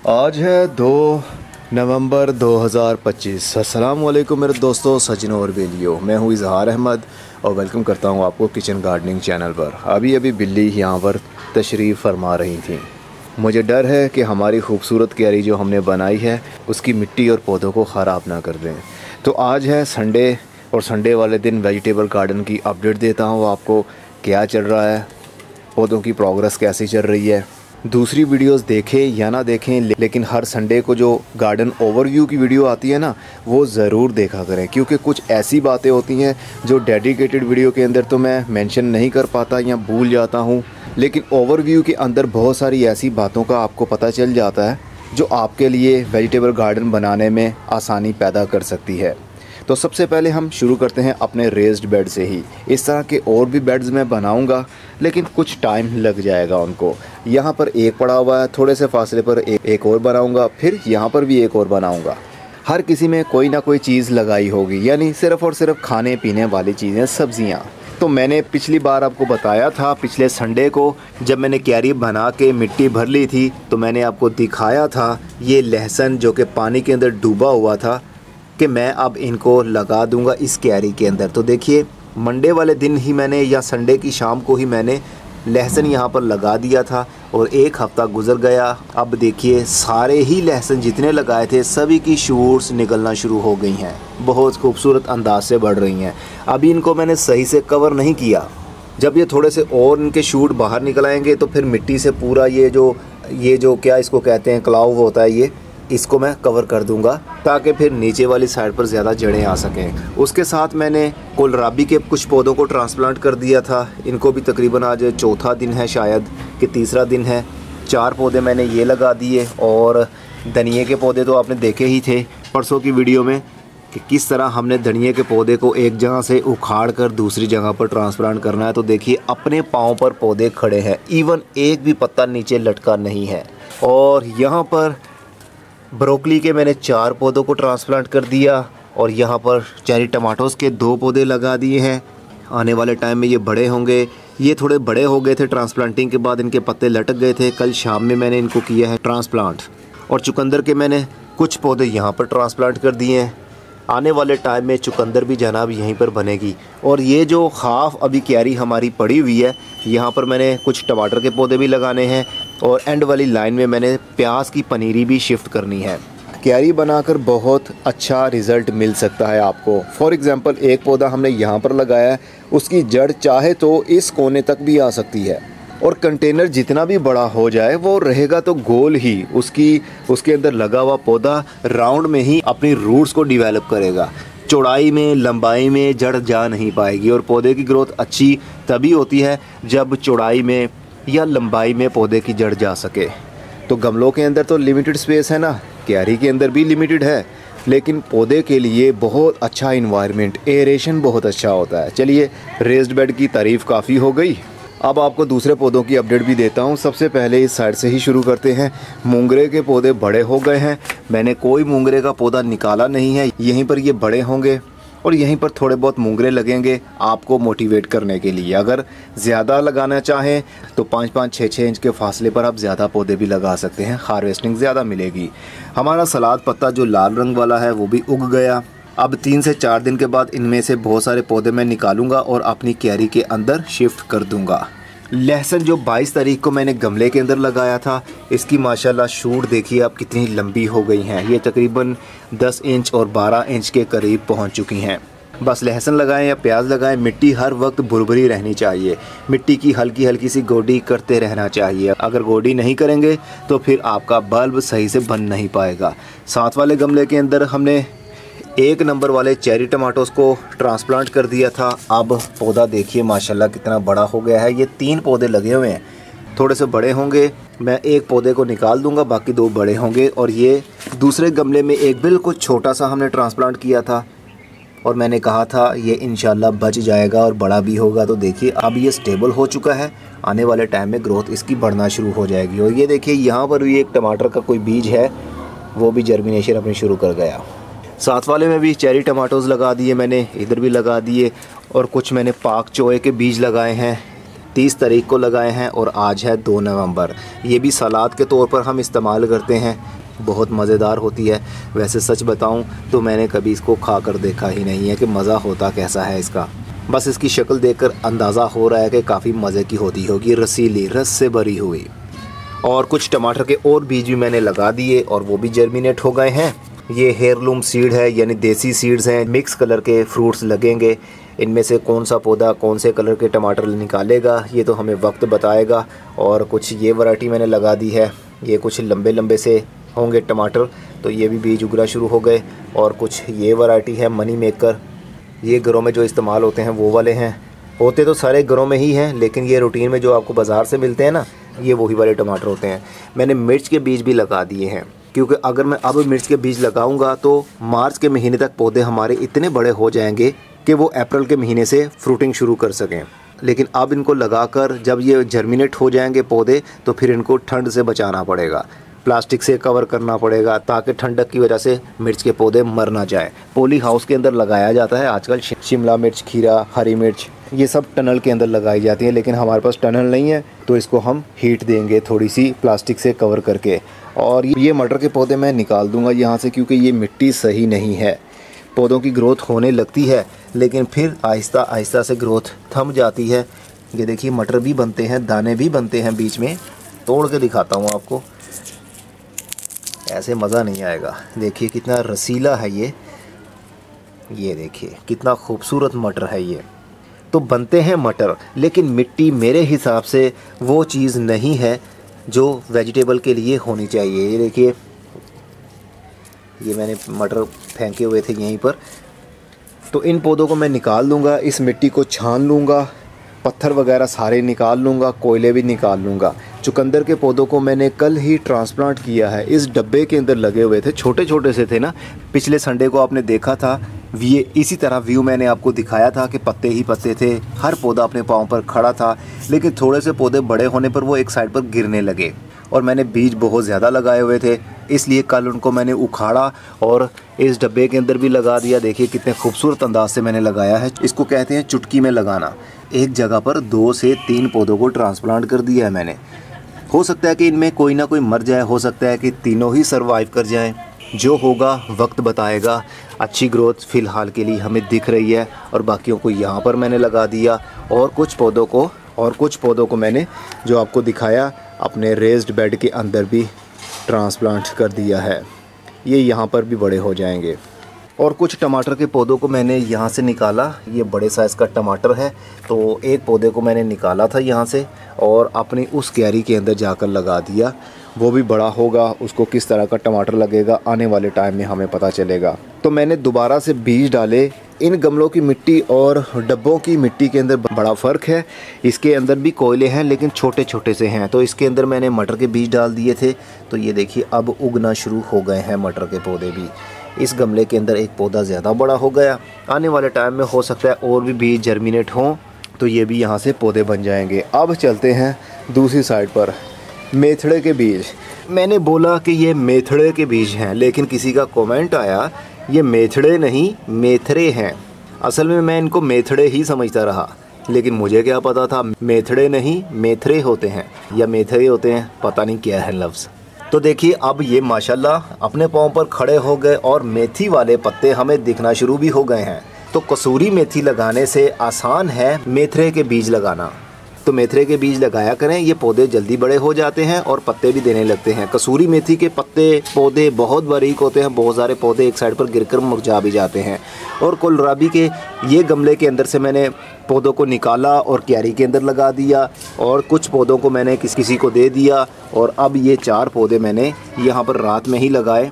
आज है 2 नवंबर 2025। अस्सलाम वालेकुम मेरे दोस्तों, सचिन और बेलियो। मैं हूँ इजहार अहमद और वेलकम करता हूँ आपको किचन गार्डनिंग चैनल पर। अभी बिल्ली यहाँ पर तशरीफ़ फरमा रही थी। मुझे डर है कि हमारी खूबसूरत क्यारी जो हमने बनाई है उसकी मिट्टी और पौधों को ख़राब ना कर दें। तो आज है संडे और संडे वाले दिन वेजिटेबल गार्डन की अपडेट देता हूँ आपको, क्या चल रहा है, पौधों की प्रोग्रेस कैसी चल रही है। दूसरी वीडियोस देखें या ना देखें, लेकिन हर संडे को जो गार्डन ओवरव्यू की वीडियो आती है ना, वो ज़रूर देखा करें, क्योंकि कुछ ऐसी बातें होती हैं जो डेडिकेटेड वीडियो के अंदर तो मैं मेंशन नहीं कर पाता या भूल जाता हूँ, लेकिन ओवरव्यू के अंदर बहुत सारी ऐसी बातों का आपको पता चल जाता है जो आपके लिए वेजिटेबल गार्डन बनाने में आसानी पैदा कर सकती है। तो सबसे पहले हम शुरू करते हैं अपने रेज्ड बेड से ही। इस तरह के और भी बेड्स मैं बनाऊंगा, लेकिन कुछ टाइम लग जाएगा उनको। यहाँ पर एक पड़ा हुआ है, थोड़े से फासले पर एक और बनाऊंगा, फिर यहाँ पर भी एक और बनाऊंगा। हर किसी में कोई ना कोई चीज़ लगाई होगी, यानी सिर्फ़ और सिर्फ खाने पीने वाली चीज़ें, सब्जियाँ। तो मैंने पिछली बार आपको बताया था, पिछले संडे को जब मैंने क्यारी बना के मिट्टी भर ली थी, तो मैंने आपको दिखाया था ये लहसुन जो कि पानी के अंदर डूबा हुआ था कि मैं अब इनको लगा दूंगा इस क्यारी के अंदर। तो देखिए, मंडे वाले दिन ही मैंने या संडे की शाम को ही मैंने लहसुन यहाँ पर लगा दिया था और एक हफ़्ता गुजर गया। अब देखिए, सारे ही लहसुन जितने लगाए थे सभी की शूट्स निकलना शुरू हो गई हैं, बहुत खूबसूरत अंदाज से बढ़ रही हैं। अभी इनको मैंने सही से कवर नहीं किया। जब ये थोड़े से और इनके शूट बाहर निकल आएंगे तो फिर मिट्टी से पूरा ये जो क्या इसको कहते हैं, क्लाव होता है, इसको मैं कवर कर दूंगा ताकि फिर नीचे वाली साइड पर ज़्यादा जड़ें आ सकें। उसके साथ मैंने कोलराबी के कुछ पौधों को ट्रांसप्लांट कर दिया था। इनको भी तकरीबन आज चौथा दिन है, शायद कि तीसरा दिन है। 4 पौधे मैंने ये लगा दिए और धनिए के पौधे तो आपने देखे ही थे परसों की वीडियो में कि किस तरह हमने धनिए के पौधे को एक जगह से उखाड़ कर दूसरी जगह पर ट्रांसप्लांट करना है। तो देखिए, अपने पाँव पर पौधे खड़े हैं, इवन एक भी पत्ता नीचे लटका नहीं है। और यहाँ पर ब्रोकली के मैंने 4 पौधों को ट्रांसप्लांट कर दिया और यहाँ पर चेरी टमाटोज़ के 2 पौधे लगा दिए हैं। आने वाले टाइम में ये बड़े होंगे। ये थोड़े बड़े हो गए थे ट्रांसप्लांटिंग के बाद, इनके पत्ते लटक गए थे। कल शाम में मैंने इनको किया है ट्रांसप्लांट। और चुकंदर के मैंने कुछ पौधे यहाँ पर ट्रांसप्लांट कर दिए हैं। आने वाले टाइम में चुकंदर भी जनाब यहीं पर बनेगी। और ये जो खाफ अभी क्यारी हमारी पड़ी हुई है, यहाँ पर मैंने कुछ टमाटर के पौधे भी लगाने हैं और एंड वाली लाइन में मैंने प्याज की पनीरी भी शिफ्ट करनी है। क्यारी बनाकर बहुत अच्छा रिज़ल्ट मिल सकता है आपको। फॉर एग्ज़ाम्पल, एक पौधा हमने यहाँ पर लगाया है, उसकी जड़ चाहे तो इस कोने तक भी आ सकती है और कंटेनर जितना भी बड़ा हो जाए वो रहेगा तो गोल ही। उसके अंदर लगा हुआ पौधा राउंड में ही अपनी रूट्स को डिवेलप करेगा। चौड़ाई में, लंबाई में जड़ जा नहीं पाएगी। और पौधे की ग्रोथ अच्छी तभी होती है जब चौड़ाई में या लंबाई में पौधे की जड़ जा सके। तो गमलों के अंदर तो लिमिटेड स्पेस है ना, क्यारी के अंदर भी लिमिटेड है, लेकिन पौधे के लिए बहुत अच्छा इन्वायरमेंट, एरेशन बहुत अच्छा होता है। चलिए, रेज्ड बेड की तारीफ़ काफ़ी हो गई, अब आपको दूसरे पौधों की अपडेट भी देता हूँ। सबसे पहले इस साइड से ही शुरू करते हैं। मूंगरे के पौधे बड़े हो गए हैं। मैंने कोई मूंगरे का पौधा निकाला नहीं है, यहीं पर ये बड़े होंगे और यहीं पर थोड़े बहुत मूंगरे लगेंगे आपको मोटिवेट करने के लिए। अगर ज़्यादा लगाना चाहें तो 5-5, 6-6 इंच के फासले पर आप ज़्यादा पौधे भी लगा सकते हैं, हार्वेस्टिंग ज़्यादा मिलेगी। हमारा सलाद पत्ता जो लाल रंग वाला है वो भी उग गया। अब 3 से 4 दिन के बाद इनमें से बहुत सारे पौधे मैं निकालूंगा और अपनी क्यारी के अंदर शिफ्ट कर दूंगा। लहसुन जो 22 तारीख को मैंने गमले के अंदर लगाया था, इसकी माशाल्लाह शूट देखिए आप कितनी लंबी हो गई हैं। ये तकरीबन 10 इंच और 12 इंच के करीब पहुंच चुकी हैं। बस लहसुन लगाएं या प्याज लगाएं, मिट्टी हर वक्त भुरभुरी रहनी चाहिए। मिट्टी की हल्की हल्की सी गोडी करते रहना चाहिए। अगर गोडी नहीं करेंगे तो फिर आपका बल्ब सही से बन नहीं पाएगा। साथ वाले गमले के अंदर हमने 1 नंबर वाले चेरी टमाटोज़ को ट्रांसप्लांट कर दिया था। अब पौधा देखिए माशाल्लाह कितना बड़ा हो गया है। ये 3 पौधे लगे हुए हैं, थोड़े से बड़े होंगे। मैं एक पौधे को निकाल दूंगा, बाकी 2 बड़े होंगे। और ये दूसरे गमले में एक बिल्कुल छोटा सा हमने ट्रांसप्लांट किया था और मैंने कहा था ये इंशाल्लाह बच जाएगा और बड़ा भी होगा। तो देखिए, अब ये स्टेबल हो चुका है। आने वाले टाइम में ग्रोथ इसकी बढ़ना शुरू हो जाएगी। और ये देखिए, यहाँ पर भी एक टमाटर का कोई बीज है, वो भी जर्मिनेशन अपनी शुरू कर गया। साथ वाले में भी चेरी टमाटोज़ लगा दिए मैंने, इधर भी लगा दिए। और कुछ मैंने पाक चोए के बीज लगाए हैं। 30 तारीख को लगाए हैं और आज है 2 नवंबर। ये भी सलाद के तौर पर हम इस्तेमाल करते हैं, बहुत मज़ेदार होती है। वैसे सच बताऊं तो मैंने कभी इसको खा कर देखा ही नहीं है कि मज़ा होता कैसा है इसका। बस इसकी शक्ल देखकर अंदाज़ा हो रहा है कि काफ़ी मज़े की होती होगी, रसीली, रस से भरी हुई। और कुछ टमाटर के और बीज भी मैंने लगा दिए और वो भी जर्मिनेट हो गए हैं। ये हेयरलूम सीड है, यानी देसी सीड्स हैं। मिक्स कलर के फ्रूट्स लगेंगे। इनमें से कौन सा पौधा कौन से कलर के टमाटर निकालेगा ये तो हमें वक्त बताएगा। और कुछ ये वैरायटी मैंने लगा दी है, ये कुछ लंबे लंबे से होंगे टमाटर, तो ये भी बीज उगना शुरू हो गए। और कुछ ये वैरायटी है मनी मेकर, ये घरों में जो इस्तेमाल होते हैं वो वाले हैं। होते तो सारे घरों में ही हैं, लेकिन ये रूटीन में जो आपको बाज़ार से मिलते हैं ना, ये वही वाले टमाटर होते हैं। मैंने मिर्च के बीज भी लगा दिए हैं, क्योंकि अगर मैं अब मिर्च के बीज लगाऊंगा तो मार्च के महीने तक पौधे हमारे इतने बड़े हो जाएंगे कि वो अप्रैल के महीने से फ्रूटिंग शुरू कर सकें। लेकिन अब इनको लगाकर जब ये जर्मिनेट हो जाएंगे पौधे, तो फिर इनको ठंड से बचाना पड़ेगा, प्लास्टिक से कवर करना पड़ेगा ताकि ठंडक की वजह से मिर्च के पौधे मर ना जाए। पॉली हाउस के अंदर लगाया जाता है आजकल। शिमला मिर्च, खीरा, हरी मिर्च, ये सब टनल के अंदर लगाई जाती है, लेकिन हमारे पास टनल नहीं है तो इसको हम हीट देंगे थोड़ी सी प्लास्टिक से कवर करके। और ये मटर के पौधे मैं निकाल दूंगा यहाँ से, क्योंकि ये मिट्टी सही नहीं है। पौधों की ग्रोथ होने लगती है लेकिन फिर आहिस्ता आहिस्ता से ग्रोथ थम जाती है। ये देखिए मटर भी बनते हैं, दाने भी बनते हैं बीच में। तोड़ के दिखाता हूँ आपको, ऐसे मज़ा नहीं आएगा। देखिए कितना रसीला है ये देखिए कितना खूबसूरत मटर है ये। तो बनते हैं मटर, लेकिन मिट्टी मेरे हिसाब से वो चीज़ नहीं है जो वेजिटेबल के लिए होनी चाहिए। ये देखिए, ये मैंने मटर फेंके हुए थे यहीं पर, तो इन पौधों को मैं निकाल लूँगा, इस मिट्टी को छान लूँगा, पत्थर वगैरह सारे निकाल लूँगा, कोयले भी निकाल लूँगा। चुकंदर के पौधों को मैंने कल ही ट्रांसप्लांट किया है, इस डब्बे के अंदर लगे हुए थे, छोटे छोटे से थे ना। पिछले संडे को आपने देखा था, ये इसी तरह व्यू मैंने आपको दिखाया था कि पत्ते ही पत्ते थे, हर पौधा अपने पाँव पर खड़ा था। लेकिन थोड़े से पौधे बड़े होने पर वो एक साइड पर गिरने लगे और मैंने बीज बहुत ज़्यादा लगाए हुए थे, इसलिए कल उनको मैंने उखाड़ा और इस डब्बे के अंदर भी लगा दिया। देखिए कितने खूबसूरत अंदाज से मैंने लगाया है। इसको कहते हैं चुटकी में लगाना। एक जगह पर 2 से 3 पौधों को ट्रांसप्लांट कर दिया है मैंने। हो सकता है कि इनमें कोई ना कोई मर जाए, हो सकता है कि तीनों ही सर्वाइव कर जाएं। जो होगा वक्त बताएगा। अच्छी ग्रोथ फ़िलहाल के लिए हमें दिख रही है और बाकियों को यहाँ पर मैंने लगा दिया। और कुछ पौधों को मैंने जो आपको दिखाया अपने रेज्ड बेड के अंदर भी ट्रांसप्लांट कर दिया है। ये यहाँ पर भी बड़े हो जाएंगे। और कुछ टमाटर के पौधों को मैंने यहाँ से निकाला। ये बड़े साइज़ का टमाटर है, तो एक पौधे को मैंने निकाला था यहाँ से और अपनी उस क्यारी के अंदर जाकर लगा दिया। वो भी बड़ा होगा, उसको किस तरह का टमाटर लगेगा आने वाले टाइम में हमें पता चलेगा। तो मैंने दोबारा से बीज डाले। इन गमलों की मिट्टी और डब्बों की मिट्टी के अंदर बड़ा फ़र्क है। इसके अंदर भी कोयले हैं लेकिन छोटे छोटे से हैं। तो इसके अंदर मैंने मटर के बीज डाल दिए थे, तो ये देखिए अब उगना शुरू हो गए हैं मटर के पौधे भी। इस गमले के अंदर एक पौधा ज़्यादा बड़ा हो गया। आने वाले टाइम में हो सकता है और भी बीज जर्मिनेट हों, तो ये भी यहाँ से पौधे बन जाएंगे। अब चलते हैं दूसरी साइड पर। मेथड़े के बीज, मैंने बोला कि ये मेथड़े के बीज हैं, लेकिन किसी का कमेंट आया ये मेथड़े नहीं मेथरे हैं। असल में मैं इनको मेथड़े ही समझता रहा, लेकिन मुझे क्या पता था मेथड़े नहीं मेथरे होते हैं या मेथरे होते हैं, पता नहीं क्या है लफ्ज़। तो देखिए अब ये माशाल्लाह अपने पाँव पर खड़े हो गए और मेथी वाले पत्ते हमें दिखना शुरू भी हो गए हैं। तो कसूरी मेथी लगाने से आसान है मेथरे के बीज लगाना। तो मेथरे के बीज लगाया करें, ये पौधे जल्दी बड़े हो जाते हैं और पत्ते भी देने लगते हैं। कसूरी मेथी के पत्ते पौधे बहुत बारीक होते हैं, बहुत सारे पौधे एक साइड पर गिरकर मुरझा भी जाते हैं। और कोलराबी के ये गमले के अंदर से मैंने पौधों को निकाला और क्यारी के अंदर लगा दिया और कुछ पौधों को मैंने किसी को दे दिया। और अब ये 4 पौधे मैंने यहाँ पर रात में ही लगाए,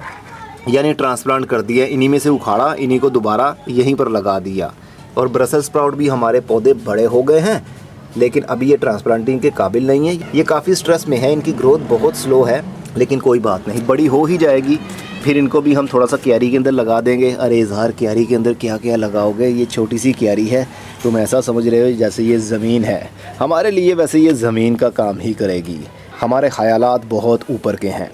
यानी ट्रांसप्लांट कर दिया। इन्हीं में से उखाड़ा, इन्हीं को दोबारा यहीं पर लगा दिया। और ब्रसेल्स स्प्राउट भी हमारे पौधे बड़े हो गए हैं, लेकिन अभी ये ट्रांसप्लांटिंग के काबिल नहीं है। ये काफ़ी स्ट्रेस में है, इनकी ग्रोथ बहुत स्लो है, लेकिन कोई बात नहीं, बड़ी हो ही जाएगी। फिर इनको भी हम थोड़ा सा क्यारी के अंदर लगा देंगे। अरे इजहार, क्यारी के अंदर क्या क्या लगाओगे? ये छोटी सी क्यारी है, तुम ऐसा समझ रहे हो जैसे ये ज़मीन है। हमारे लिए वैसे ये ज़मीन का काम ही करेगी। हमारे ख़यालात बहुत ऊपर के हैं,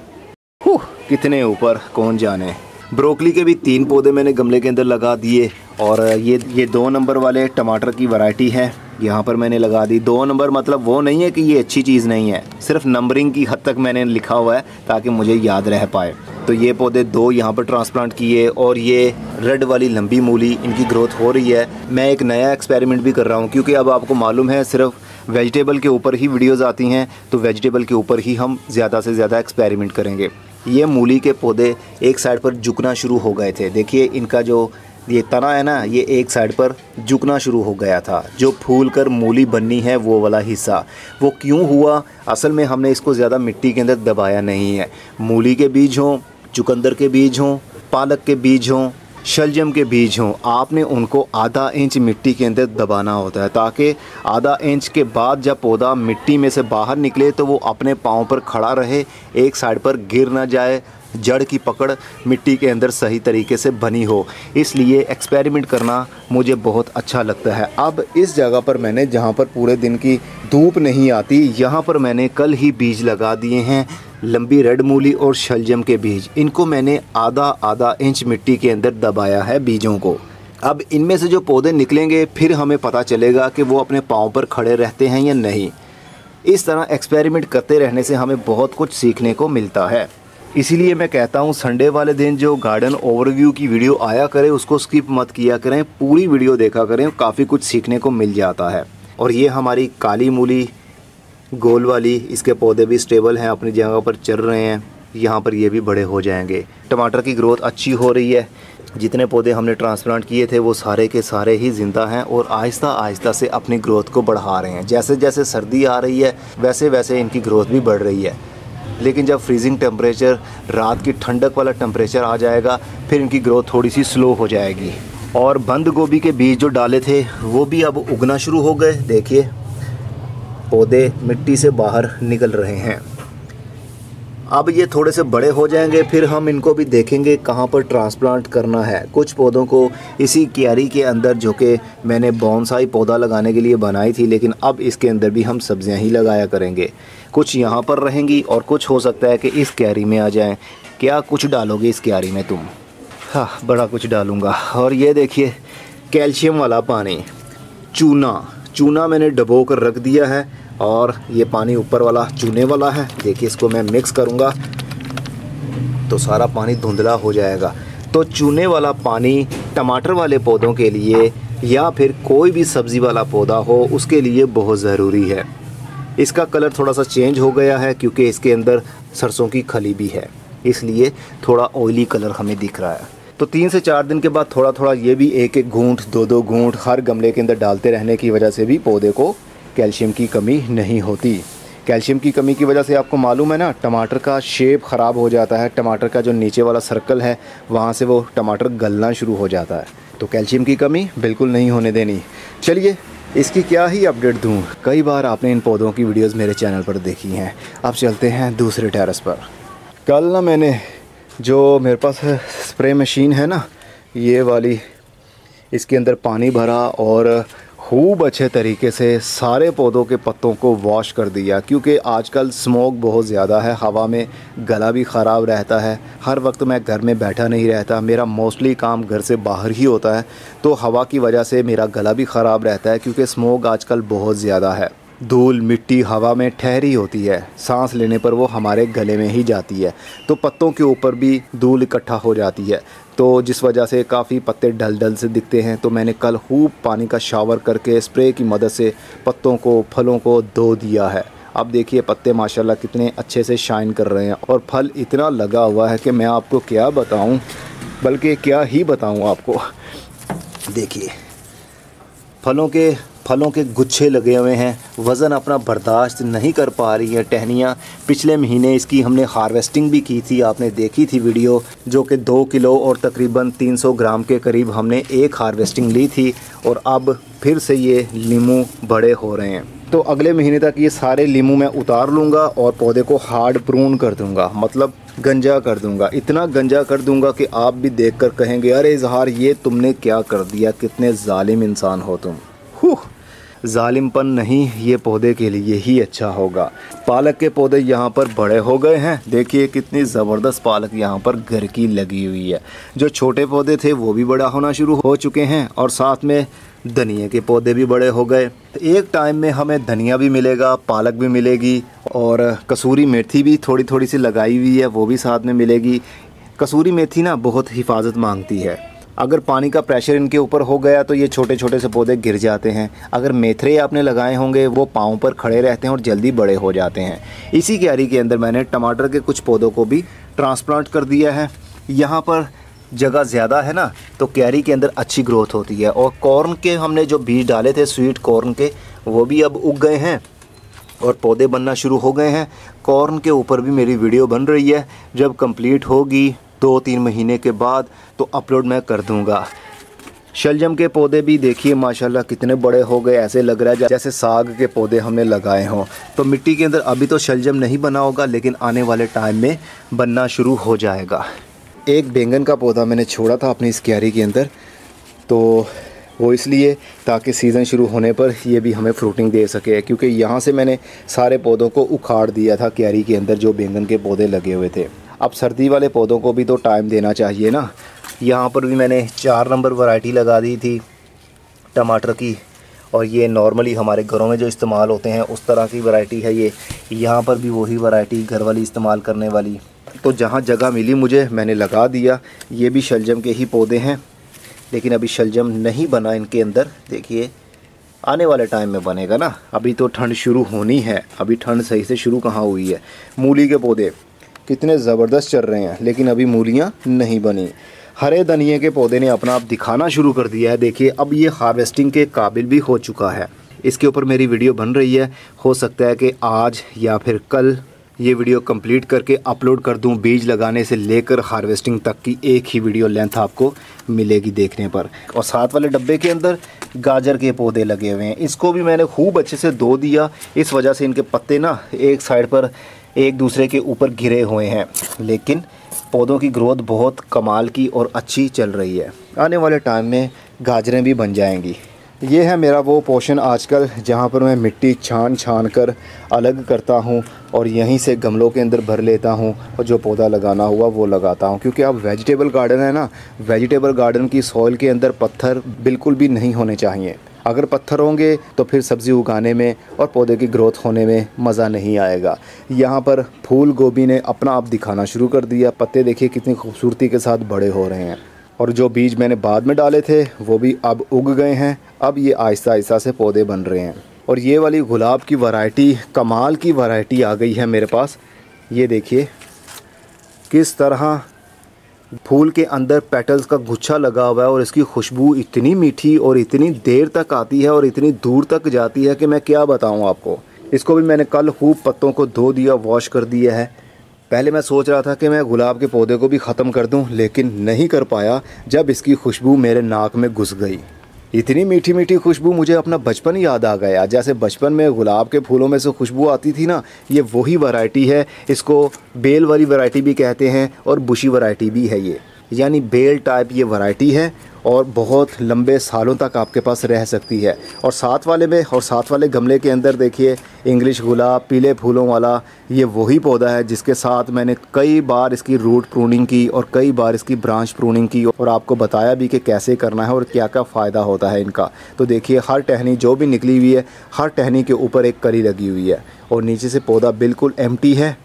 कितने ऊपर कौन जाने। ब्रोकली के भी 3 पौधे मैंने गमले के अंदर लगा दिए। और ये 2 नंबर वाले टमाटर की वैरायटी है, यहाँ पर मैंने लगा दी। 2 नंबर मतलब वो नहीं है कि ये अच्छी चीज़ नहीं है, सिर्फ नंबरिंग की हद तक मैंने लिखा हुआ है ताकि मुझे याद रह पाए। तो ये पौधे 2 यहाँ पर ट्रांसप्लांट किए। और ये रेड वाली लंबी मूली, इनकी ग्रोथ हो रही है। मैं एक नया एक्सपेरिमेंट भी कर रहा हूँ, क्योंकि अब आपको मालूम है सिर्फ वेजिटेबल के ऊपर ही वीडियोज़ आती हैं, तो वेजिटेबल के ऊपर ही हम ज़्यादा से ज़्यादा एक्सपेरिमेंट करेंगे। ये मूली के पौधे एक साइड पर झुकना शुरू हो गए थे। देखिए इनका जो ये तना है ना, ये एक साइड पर झुकना शुरू हो गया था। जो फूल कर मूली बननी है वो वाला हिस्सा, वो क्यों हुआ? असल में हमने इसको ज़्यादा मिट्टी के अंदर दबाया नहीं है। मूली के बीज हों, चुकंदर के बीज हों, पालक के बीज हों, शलजम के बीज हों, आपने उनको आधा इंच मिट्टी के अंदर दबाना होता है, ताकि आधा इंच के बाद जब पौधा मिट्टी में से बाहर निकले तो वो अपने पाँव पर खड़ा रहे, एक साइड पर गिर ना जाए, जड़ की पकड़ मिट्टी के अंदर सही तरीके से बनी हो। इसलिए एक्सपेरिमेंट करना मुझे बहुत अच्छा लगता है। अब इस जगह पर मैंने, जहाँ पर पूरे दिन की धूप नहीं आती, यहाँ पर मैंने कल ही बीज लगा दिए हैं लंबी रेड मूली और शलजम के बीज। इनको मैंने आधा इंच मिट्टी के अंदर दबाया है बीजों को। अब इनमें से जो पौधे निकलेंगे फिर हमें पता चलेगा कि वो अपने पाँव पर खड़े रहते हैं या नहीं। इस तरह एक्सपेरिमेंट करते रहने से हमें बहुत कुछ सीखने को मिलता है। इसीलिए मैं कहता हूँ संडे वाले दिन जो गार्डन ओवरव्यू की वीडियो आया करे उसको स्किप मत किया करें, पूरी वीडियो देखा करें, काफ़ी कुछ सीखने को मिल जाता है। और ये हमारी काली मूली गोल वाली, इसके पौधे भी स्टेबल हैं, अपनी जगह पर चल रहे हैं। यहाँ पर ये भी बड़े हो जाएंगे। टमाटर की ग्रोथ अच्छी हो रही है। जितने पौधे हमने ट्रांसप्लांट किए थे वो सारे के सारे ही ज़िंदा हैं और आहिस्ता आहिस्ता से अपनी ग्रोथ को बढ़ा रहे हैं। जैसे जैसे सर्दी आ रही है वैसे वैसे इनकी ग्रोथ भी बढ़ रही है। लेकिन जब फ्रीजिंग टेम्परेचर, रात की ठंडक वाला टेम्परेचर आ जाएगा फिर इनकी ग्रोथ थोड़ी सी स्लो हो जाएगी। और बंद गोभी के बीज जो डाले थे वो भी अब उगना शुरू हो गए। देखिए पौधे मिट्टी से बाहर निकल रहे हैं। अब ये थोड़े से बड़े हो जाएंगे फिर हम इनको भी देखेंगे कहाँ पर ट्रांसप्लांट करना है। कुछ पौधों को इसी क्यारी के अंदर, जो कि मैंने बोनसाई पौधा लगाने के लिए बनाई थी, लेकिन अब इसके अंदर भी हम सब्जियां ही लगाया करेंगे। कुछ यहाँ पर रहेंगी और कुछ हो सकता है कि इस क्यारी में आ जाएं। क्या कुछ डालोगे इस क्यारी में तुम? हाँ, बड़ा कुछ डालूँगा। और ये देखिए कैल्शियम वाला पानी, चूना मैंने डबो कर रख दिया है और ये पानी ऊपर वाला चूने वाला है। देखिए इसको मैं मिक्स करूँगा तो सारा पानी धुंधला हो जाएगा। तो चूने वाला पानी टमाटर वाले पौधों के लिए या फिर कोई भी सब्ज़ी वाला पौधा हो उसके लिए बहुत ज़रूरी है। इसका कलर थोड़ा सा चेंज हो गया है क्योंकि इसके अंदर सरसों की खली भी है, इसलिए थोड़ा ऑयली कलर हमें दिख रहा है। तो 3 से 4 दिन के बाद थोड़ा थोड़ा ये भी 1-1 घूंट 2-2 घूंट हर गमले के अंदर डालते रहने की वजह से भी पौधे को कैल्शियम की कमी नहीं होती। कैल्शियम की कमी की वजह से आपको मालूम है ना, टमाटर का शेप ख़राब हो जाता है। टमाटर का जो नीचे वाला सर्कल है वहाँ से वो टमाटर गलना शुरू हो जाता है। तो कैल्शियम की कमी बिल्कुल नहीं होने देनी। चलिए इसकी क्या ही अपडेट दूँ, कई बार आपने इन पौधों की वीडियोज़ मेरे चैनल पर देखी हैं। अब चलते हैं दूसरे टेरेस पर। कल ना मैंने जो मेरे पास स्प्रे मशीन है ना, ये वाली, इसके अंदर पानी भरा और खूब अच्छे तरीके से सारे पौधों के पत्तों को वॉश कर दिया। क्योंकि आजकल स्मोक बहुत ज़्यादा है, हवा में गला भी ख़राब रहता है। हर वक्त मैं घर में बैठा नहीं रहता, मेरा मोस्टली काम घर से बाहर ही होता है, तो हवा की वजह से मेरा गला भी ख़राब रहता है। क्योंकि स्मोक आजकल बहुत ज़्यादा है, धूल मिट्टी हवा में ठहरी होती है, सांस लेने पर वो हमारे गले में ही जाती है, तो पत्तों के ऊपर भी धूल इकट्ठा हो जाती है, तो जिस वजह से काफ़ी पत्ते डल से दिखते हैं। तो मैंने कल खूब पानी का शावर करके स्प्रे की मदद से पत्तों को, फलों को धो दिया है। अब देखिए पत्ते माशाल्लाह कितने अच्छे से शाइन कर रहे हैं और फल इतना लगा हुआ है कि मैं आपको क्या बताऊं, बल्कि क्या ही बताऊं आपको। देखिए फलों के गुच्छे लगे हुए हैं, वज़न अपना बर्दाश्त नहीं कर पा रही है टहनियाँ। पिछले महीने इसकी हमने हार्वेस्टिंग भी की थी, आपने देखी थी वीडियो, जो कि 2 किलो और तकरीबन 300 ग्राम के करीब हमने एक हार्वेस्टिंग ली थी। और अब फिर से ये लीमू बड़े हो रहे हैं, तो अगले महीने तक ये सारे लीमू मैं उतार लूँगा और पौधे को हार्ड प्रून कर दूँगा, मतलब गंजा कर दूँगा। इतना गंजा कर दूँगा कि आप भी देख कर कहेंगे अरे इजहार ये तुमने क्या कर दिया, कितने जालिम इंसान हो तुम। जालिमपन नहीं, ये पौधे के लिए ही अच्छा होगा। पालक के पौधे यहाँ पर बड़े हो गए हैं। देखिए कितनी ज़बरदस्त पालक यहाँ पर घर की लगी हुई है। जो छोटे पौधे थे वो भी बड़ा होना शुरू हो चुके हैं और साथ में धनिया के पौधे भी बड़े हो गए। एक टाइम में हमें धनिया भी मिलेगा, पालक भी मिलेगी और कसूरी मेथी भी थोड़ी थोड़ी सी लगाई हुई है, वो भी साथ में मिलेगी। कसूरी मेथी ना बहुत हिफाजत मांगती है। अगर पानी का प्रेशर इनके ऊपर हो गया तो ये छोटे छोटे से पौधे गिर जाते हैं। अगर मेथरे आपने लगाए होंगे वो पाँव पर खड़े रहते हैं और जल्दी बड़े हो जाते हैं। इसी क्यारी के अंदर मैंने टमाटर के कुछ पौधों को भी ट्रांसप्लांट कर दिया है। यहाँ पर जगह ज़्यादा है ना, तो क्यारी के अंदर अच्छी ग्रोथ होती है। और कॉर्न के हमने जो बीज डाले थे स्वीट कॉर्न के, वो भी अब उग गए हैं और पौधे बनना शुरू हो गए हैं। कॉर्न के ऊपर भी मेरी वीडियो बन रही है, जब कंप्लीट होगी 2-3 महीने के बाद तो अपलोड मैं कर दूंगा। शलजम के पौधे भी देखिए माशाल्लाह कितने बड़े हो गए, ऐसे लग रहा है जैसे साग के पौधे हमने लगाए हों। तो मिट्टी के अंदर अभी तो शलजम नहीं बना होगा, लेकिन आने वाले टाइम में बनना शुरू हो जाएगा। एक बैंगन का पौधा मैंने छोड़ा था अपनी इस क्यारी के अंदर, तो वो इसलिए ताकि सीज़न शुरू होने पर ये भी हमें फ्रूटिंग दे सके, क्योंकि यहाँ से मैंने सारे पौधों को उखाड़ दिया था क्यारी के अंदर जो बैंगन के पौधे लगे हुए थे। अब सर्दी वाले पौधों को भी तो टाइम देना चाहिए ना। यहाँ पर भी मैंने 4 नंबर वैरायटी लगा दी थी टमाटर की, और ये नॉर्मली हमारे घरों में जो इस्तेमाल होते हैं उस तरह की वैरायटी है ये। यहाँ पर भी वही वैरायटी घर वाली इस्तेमाल करने वाली। तो जहाँ जगह मिली मुझे मैंने लगा दिया। ये भी शलजम के ही पौधे हैं, लेकिन अभी शलजम नहीं बना इनके अंदर। देखिए आने वाले टाइम में बनेगा ना, अभी तो ठंड शुरू होनी है, अभी ठंड सही से शुरू कहाँ हुई है। मूली के पौधे कितने ज़बरदस्त चल रहे हैं, लेकिन अभी मूलियाँ नहीं बनी। हरे धनिए के पौधे ने अपना आप दिखाना शुरू कर दिया है। देखिए अब ये हार्वेस्टिंग के काबिल भी हो चुका है। इसके ऊपर मेरी वीडियो बन रही है, हो सकता है कि आज या फिर कल ये वीडियो कंप्लीट करके अपलोड कर दूं। बीज लगाने से लेकर हार्वेस्टिंग तक की एक ही वीडियो लेंथ आपको मिलेगी देखने पर। और साथ वाले डब्बे के अंदर गाजर के पौधे लगे हुए हैं, इसको भी मैंने खूब अच्छे से धो दिया। इस वजह से इनके पत्ते ना एक साइड पर एक दूसरे के ऊपर घिरे हुए हैं, लेकिन पौधों की ग्रोथ बहुत कमाल की और अच्छी चल रही है। आने वाले टाइम में गाजरें भी बन जाएंगी। ये है मेरा वो पोर्शन आजकल जहाँ पर मैं मिट्टी छान छान कर अलग करता हूँ और यहीं से गमलों के अंदर भर लेता हूँ और जो पौधा लगाना हुआ वो लगाता हूँ। क्योंकि अब वेजिटेबल गार्डन है ना, वेजिटेबल गार्डन की सॉइल के अंदर पत्थर बिल्कुल भी नहीं होने चाहिए। अगर पत्थर होंगे तो फिर सब्ज़ी उगाने में और पौधे की ग्रोथ होने में मज़ा नहीं आएगा। यहाँ पर फूल गोभी ने अपना आप दिखाना शुरू कर दिया। पत्ते देखिए कितनी खूबसूरती के साथ बड़े हो रहे हैं। और जो बीज मैंने बाद में डाले थे वो भी अब उग गए हैं। अब ये आहिस्ता आहिस्ता से पौधे बन रहे हैं। और ये वाली गुलाब की वैरायटी, कमाल की वैरायटी आ गई है मेरे पास। ये देखिए किस तरह फूल के अंदर पेटल्स का गुच्छा लगा हुआ है और इसकी खुशबू इतनी मीठी और इतनी देर तक आती है और इतनी दूर तक जाती है कि मैं क्या बताऊं आपको। इसको भी मैंने कल खूब पत्तों को धो दिया, वॉश कर दिया है। पहले मैं सोच रहा था कि मैं गुलाब के पौधे को भी ख़त्म कर दूं, लेकिन नहीं कर पाया जब इसकी खुशबू मेरे नाक में घुस गई। इतनी मीठी मीठी खुशबू, मुझे अपना बचपन याद आ गया। जैसे बचपन में गुलाब के फूलों में से खुशबू आती थी ना, ये वही वैरायटी है। इसको बेल वाली वैरायटी भी कहते हैं और बुशी वैरायटी भी है ये, यानी बेल टाइप ये वैरायटी है और बहुत लंबे सालों तक आपके पास रह सकती है। और साथ वाले गमले के अंदर देखिए इंग्लिश गुलाब पीले फूलों वाला, ये वही पौधा है जिसके साथ मैंने कई बार इसकी रूट प्रूनिंग की और कई बार इसकी ब्रांच प्रूनिंग की और आपको बताया भी कि कैसे करना है और क्या क्या फ़ायदा होता है इनका। तो देखिए हर टहनी जो भी निकली हुई है, हर टहनी के ऊपर एक कली लगी हुई है और नीचे से पौधा बिल्कुल एम्प्टी है,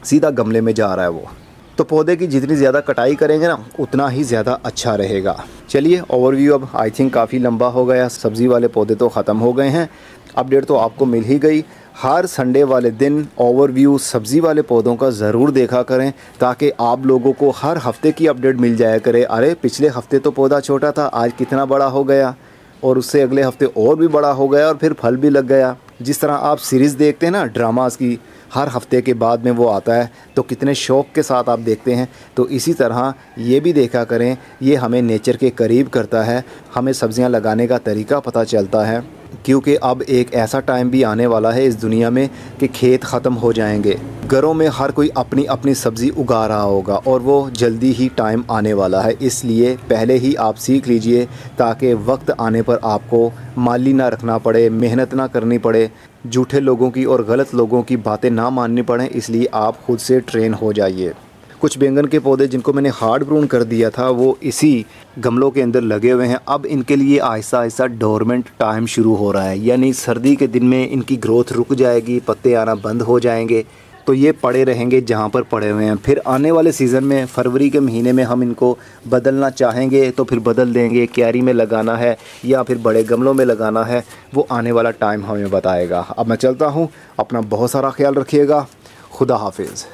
सीधा गमले में जा रहा है वो। तो पौधे की जितनी ज़्यादा कटाई करेंगे ना उतना ही ज़्यादा अच्छा रहेगा। चलिए ओवरव्यू अब आई थिंक काफ़ी लंबा हो गया। सब्ज़ी वाले पौधे तो ख़त्म हो गए हैं, अपडेट तो आपको मिल ही गई। हर संडे वाले दिन ओवरव्यू सब्ज़ी वाले पौधों का ज़रूर देखा करें ताकि आप लोगों को हर हफ्ते की अपडेट मिल जाया करे। अरे पिछले हफ्ते तो पौधा छोटा था, आज कितना बड़ा हो गया, और उससे अगले हफ्ते और भी बड़ा हो गया और फिर फल भी लग गया। जिस तरह आप सीरीज़ देखते हैं ना ड्रामास की, हर हफ्ते के बाद में वो आता है तो कितने शौक़ के साथ आप देखते हैं, तो इसी तरह ये भी देखा करें। ये हमें नेचर के करीब करता है, हमें सब्ज़ियां लगाने का तरीका पता चलता है, क्योंकि अब एक ऐसा टाइम भी आने वाला है इस दुनिया में कि खेत ख़त्म हो जाएंगे, घरों में हर कोई अपनी अपनी सब्ज़ी उगा रहा होगा और वो जल्दी ही टाइम आने वाला है। इसलिए पहले ही आप सीख लीजिए ताकि वक्त आने पर आपको माली ना रखना पड़े, मेहनत ना करनी पड़े, झूठे लोगों की और गलत लोगों की बातें ना माननी पड़ें। इसलिए आप खुद से ट्रेन हो जाइए। कुछ बैंगन के पौधे जिनको मैंने हार्ड प्रून कर दिया था वो इसी गमलों के अंदर लगे हुए हैं। अब इनके लिए आहिस्ता आहिस्ता डोरमेंट टाइम शुरू हो रहा है, यानी सर्दी के दिन में इनकी ग्रोथ रुक जाएगी, पत्ते आना बंद हो जाएंगे, तो ये पड़े रहेंगे जहाँ पर पड़े हुए हैं। फिर आने वाले सीज़न में फरवरी के महीने में हम इनको बदलना चाहेंगे तो फिर बदल देंगे। क्यारी में लगाना है या फिर बड़े गमलों में लगाना है, वो आने वाला टाइम हमें बताएगा। अब मैं चलता हूँ, अपना बहुत सारा ख्याल रखिएगा। खुदा हाफिज़।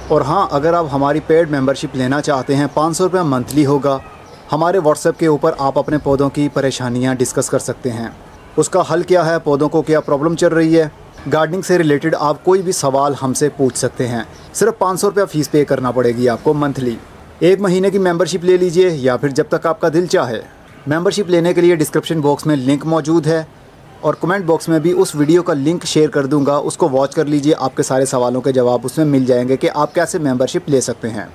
और हाँ, अगर आप हमारी पेड मेंबरशिप लेना चाहते हैं, 500 रुपये मंथली होगा। हमारे व्हाट्सएप के ऊपर आप अपने पौधों की परेशानियाँ डिस्कस कर सकते हैं, उसका हल क्या है, पौधों को क्या प्रॉब्लम चल रही है, गार्डनिंग से रिलेटेड आप कोई भी सवाल हमसे पूछ सकते हैं। सिर्फ 500 रुपया फ़ीस पे करना पड़ेगी आपको मंथली। 1 महीने की मेंबरशिप ले लीजिए या फिर जब तक आपका दिल चाहे। मेंबरशिप लेने के लिए डिस्क्रिप्शन बॉक्स में लिंक मौजूद है और कमेंट बॉक्स में भी उस वीडियो का लिंक शेयर कर दूंगा, उसको वॉच कर लीजिए। आपके सारे सवालों के जवाब उसमें मिल जाएंगे कि आप कैसे मेंबरशिप ले सकते हैं।